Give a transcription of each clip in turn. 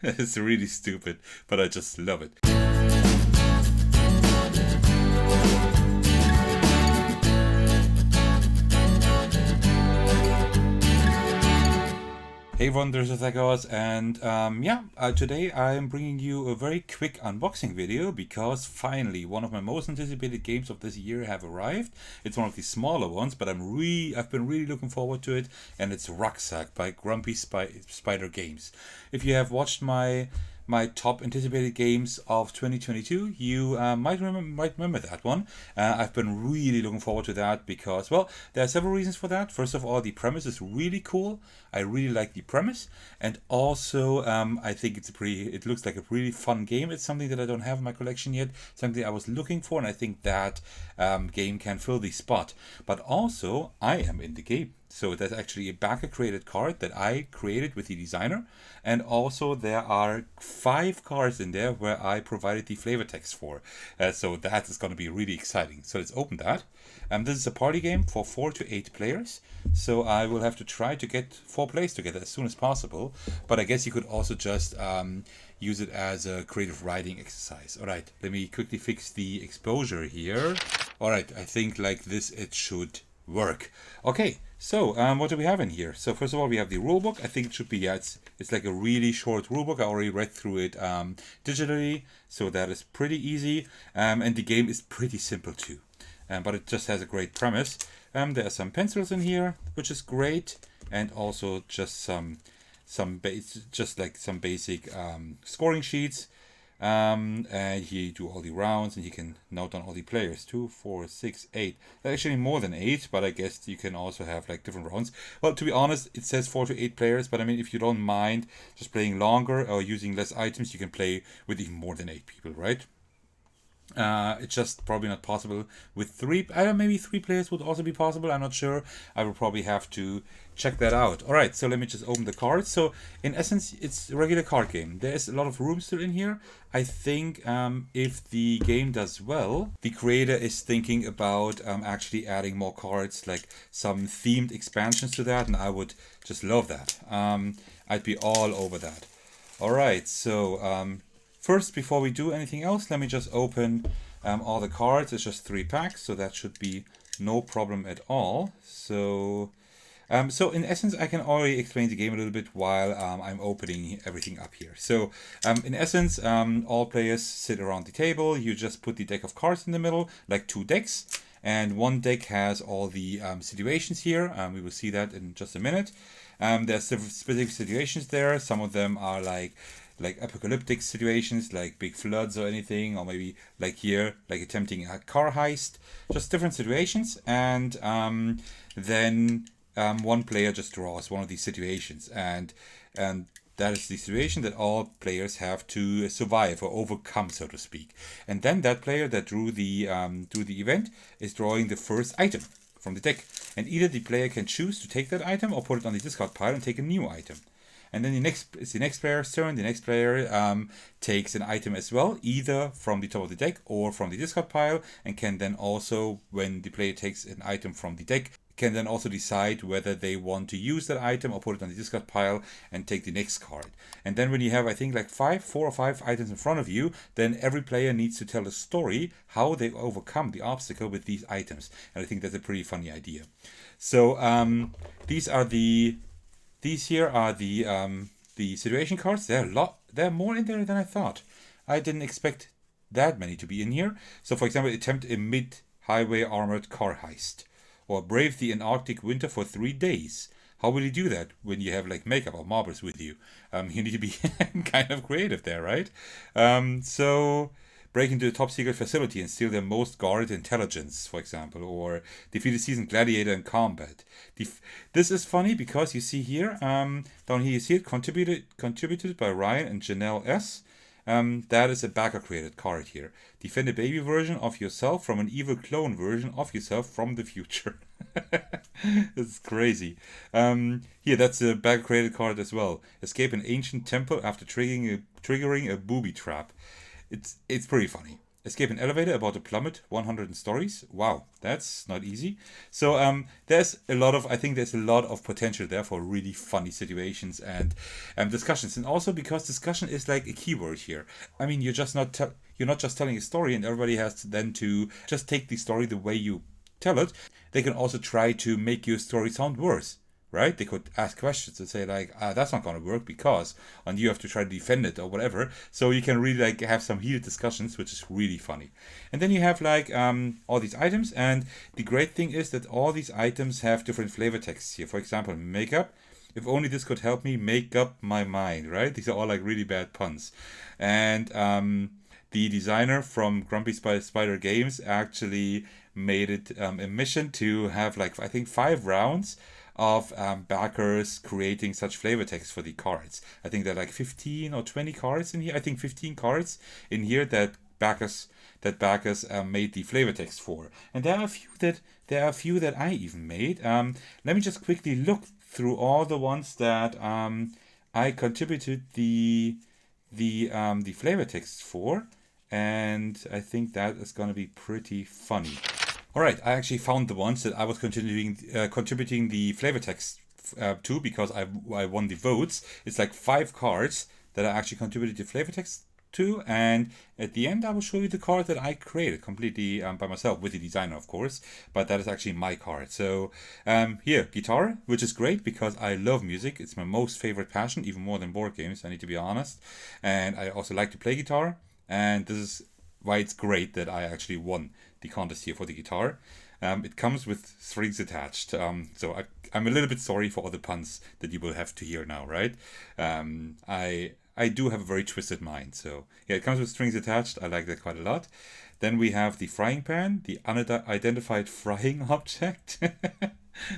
It's really stupid, but I just love it. Hey everyone, there's Rucksack, and today I'm bringing you a very quick unboxing video because finally one of my most anticipated games of this year have arrived. It's one of the smaller ones, but I've been really looking forward to it, and it's Rucksack by Grumpy Spider Games. If you have watched my top anticipated games of 2022. You might remember that one. I've been really looking forward to that because, well, there are several reasons for that. First of all, the premise is really cool. I really like the premise, and also I think it looks like a really fun game. It's something that I don't have in my collection yet, something I was looking for, and I think that game can fill the spot. But also, I am in the game. So that's actually a backer created card that I created with the designer. And also there are 5 cards in there where I provided the flavor text for. So that is going to be really exciting. So let's open that. This is a party game for 4 to 8 players. So I will have to try to get 4 players together as soon as possible. But I guess you could also just use it as a creative writing exercise. All right, let me quickly fix the exposure here. All right, I think like this it should work. Okay, so what do we have in here? So first of all, we have the rulebook. I think it should be, it's like a really short rulebook. I already read through it digitally, so that is pretty easy. And the game is pretty simple too, but it just has a great premise. There are some pencils in here, which is great, and also just some basic scoring sheets. And here you do all the rounds, and you can note down all the players. 2, 4, 6, 8. That's actually more than 8, but I guess you can also have like different rounds. Well, to be honest, it says 4 to 8 players, but I mean, if you don't mind just playing longer or using less items, you can play with even more than 8 people, right? It's just probably not possible with 3. I don't know, maybe 3 players would also be possible. I'm not sure. I will probably have to check that out. All right, so let me just open the cards. So in essence, it's a regular card game. There's a lot of room still in here. I think if the game does well, the creator is thinking about actually adding more cards, like some themed expansions to that, and I would just love that. I'd be all over that. All right, so first, before we do anything else, let me just open all the cards. It's just 3 packs, so that should be no problem at all. So in essence, I can already explain the game a little bit while I'm opening everything up here. So in essence, all players sit around the table. You just put the deck of cards in the middle, like 2 decks. And one deck has all the situations here. We will see that in just a minute. There's specific situations there. Some of them are like apocalyptic situations, like big floods or anything, or maybe like here, like attempting a car heist. Just different situations, and then one player just draws one of these situations, and that is the situation that all players have to survive or overcome, so to speak. And then that player that drew the event is drawing the first item from the deck, and either the player can choose to take that item or put it on the discard pile and take a new item. And then it's the next player's turn. The next player takes an item as well, either from the top of the deck or from the discard pile, and can then also, when the player takes an item from the deck, can then also decide whether they want to use that item or put it on the discard pile and take the next card. And then when you have, I think, like 4 or 5 items in front of you, then every player needs to tell a story how they overcome the obstacle with these items. And I think that's a pretty funny idea. So these here are the situation cards. There are a lot. There are more in there than I thought. I didn't expect that many to be in here. So, for example, attempt a mid-highway armored car heist, or brave the Antarctic winter for 3 days. How will you do that when you have like makeup or marbles with you? You need to be kind of creative there, right? So break into a top secret facility and steal their most guarded intelligence, for example, or defeat a seasoned gladiator in combat. This is funny because you see here, down here you see it, contributed by Ryan and Janelle S. That is a backer created card here. Defend a baby version of yourself from an evil clone version of yourself from the future. This is crazy. Here, that's a backer created card as well. Escape an ancient temple after triggering a booby trap. It's pretty funny. escape an elevator about to plummet 100 stories. Wow, that's not easy. So there's a lot of, I think there's a lot of potential there for really funny situations and discussions, and also because discussion is like a keyword here. I mean, you're not just telling a story, and everybody has to then to just take the story the way you tell it. They can also try to make your story sound worse, right? They could ask questions and say like, that's not going to work because, and you have to try to defend it or whatever. So you can really like have some heated discussions, which is really funny. And then you have like all these items, and the great thing is that all these items have different flavor texts here. For example, makeup. If only this could help me make up my mind, right? These are all like really bad puns. And the designer from Grumpy Spider Games actually made it a mission to have like, I think, 5 rounds of backers creating such flavor text for the cards. I think there are like 15 or 20 cards in here. I think 15 cards in here that backers made the flavor text for. And there are a few that I even made. Let me just quickly look through all the ones that I contributed the flavor text for, and I think that is going to be pretty funny. All right, I actually found the ones that I was contributing the flavor text to, because I won the votes. It's like 5 cards that I actually contributed the flavor text to, and at the end I will show you the card that I created completely by myself, with the designer of course, but that is actually my card. So here, guitar, which is great because I love music. It's my most favorite passion, even more than board games, I need to be honest, and I also like to play guitar, and this is why it's great that I actually won the contest here for the guitar. It comes with strings attached, so I'm a little bit sorry for all the puns that you will have to hear now, right? I do have a very twisted mind, so yeah, it comes with strings attached. I like that quite a lot. Then we have the frying pan, the unidentified frying object.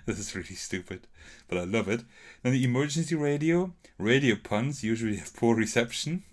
This is really stupid, but I love it. Then the emergency radio. Radio puns usually have poor reception,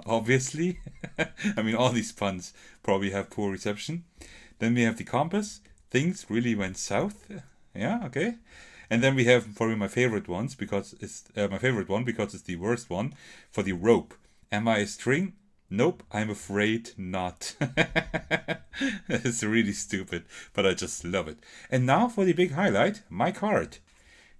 obviously. I mean, all these puns probably have poor reception. Then we have the compass. Things really went south. Yeah, okay. And then we have probably my favorite ones, because it's because it's the worst one, for the rope. Am I a string? Nope, I'm afraid not. It's really stupid, but I just love it. And now for the big highlight, my card,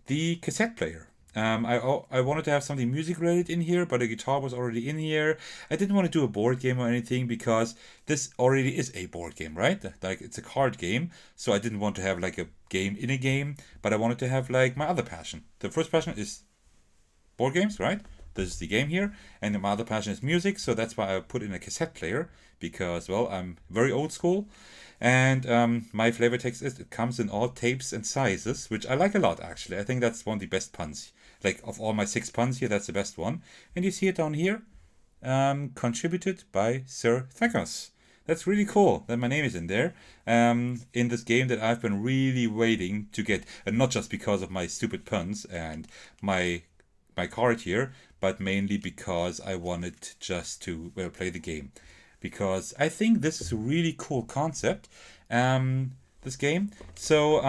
the cassette player. I wanted to have something music related in here, but the guitar was already in here. I didn't want to do a board game or anything because this already is a board game, right? Like, it's a card game, so I didn't want to have like a game in a game, but I wanted to have like my other passion. The first passion is board games, right? This is the game here, and my other passion is music, so that's why I put in a cassette player, because, well, I'm very old school. And my flavor text is, it comes in all tapes and sizes, which I like a lot, actually. I think that's one of the best puns. Like, of all my 6 puns here, that's the best one. And you see it down here, contributed by Sir Thackers. That's really cool that my name is in there, in this game that I've been really waiting to get. And not just because of my stupid puns and my card here, but mainly because I wanted just to play the game. Because I think this is a really cool concept, this game. So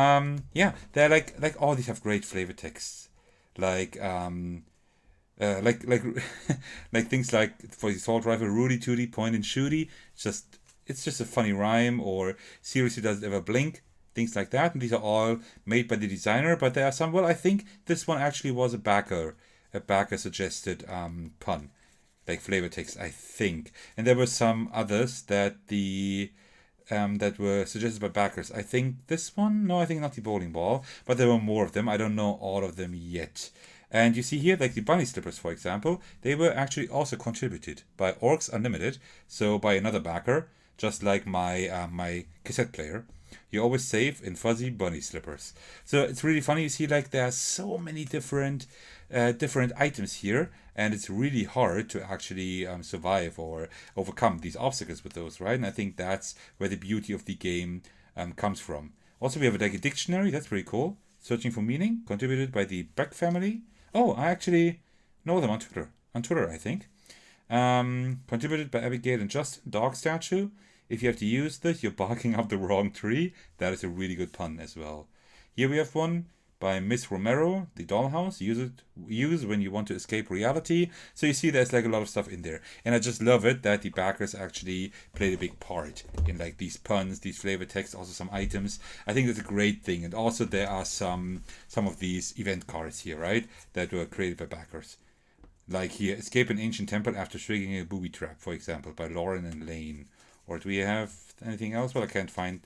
yeah, they're like all these have great flavor texts, like like things like, for the assault rifle, Rudy Tooty point and shooty. It's just a funny rhyme, or seriously does it ever blink, things like that. And these are all made by the designer, but there are some. Well, I think this one actually was a backer suggested pun, like flavor text, I think. And there were some others that that were suggested by backers. I think this one, no, I think not the bowling ball, but there were more of them. I don't know all of them yet. And you see here, like the bunny slippers, for example, they were actually also contributed by Orcs Unlimited, so by another backer, just like my cassette player. You're always safe in fuzzy bunny slippers. So it's really funny. You see, like, there are so many different items here, and it's really hard to actually survive or overcome these obstacles with those, right? And I think that's where the beauty of the game comes from. Also, we have like a dictionary. That's pretty cool. Searching for meaning, contributed by the Beck family. Oh, I actually know them on Twitter. On Twitter, I think. Contributed by Abigail and Justin. Dog statue. If you have to use this, you're barking up the wrong tree. That is a really good pun as well. Here we have one by Miss Romero, the dollhouse. Use when you want to escape reality. So you see there's like a lot of stuff in there. And I just love it that the backers actually played a big part in like these puns, these flavor text, also some items. I think that's a great thing. And also there are some of these event cards here, right? That were created by backers. Like here, escape an ancient temple after triggering a booby trap, for example, by Lauren and Lane. Or do we have anything else? Well, I can't find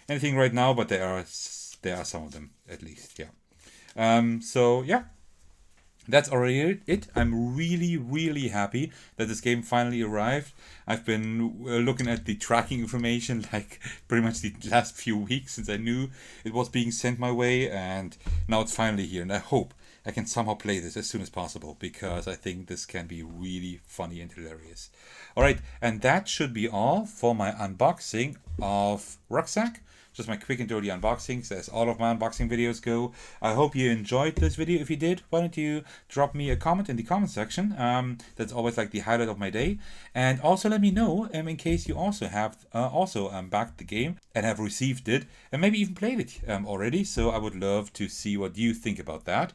anything right now, but there are some of them at least. Yeah. So yeah, that's already it. I'm really happy that this game finally arrived. I've been looking at the tracking information like pretty much the last few weeks since I knew it was being sent my way, and now it's finally here. And I hope I can somehow play this as soon as possible, because I think this can be really funny and hilarious. Alright, and that should be all for my unboxing of Rucksack. Just my quick and dirty unboxings, as all of my unboxing videos go. I hope you enjoyed this video. If you did, why don't you drop me a comment in the comment section. That's always like the highlight of my day. And also let me know in case you also have backed the game and have received it, and maybe even played it already. So I would love to see what you think about that.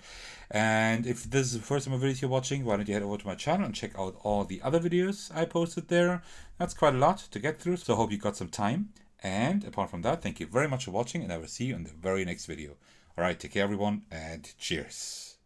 And if this is the first time of videos you're watching, why don't you head over to my channel and check out all the other videos I posted there. That's quite a lot to get through, so I hope you got some time. And apart from that, thank you very much for watching, and I will see you in the very next video. Alright, take care everyone, and cheers.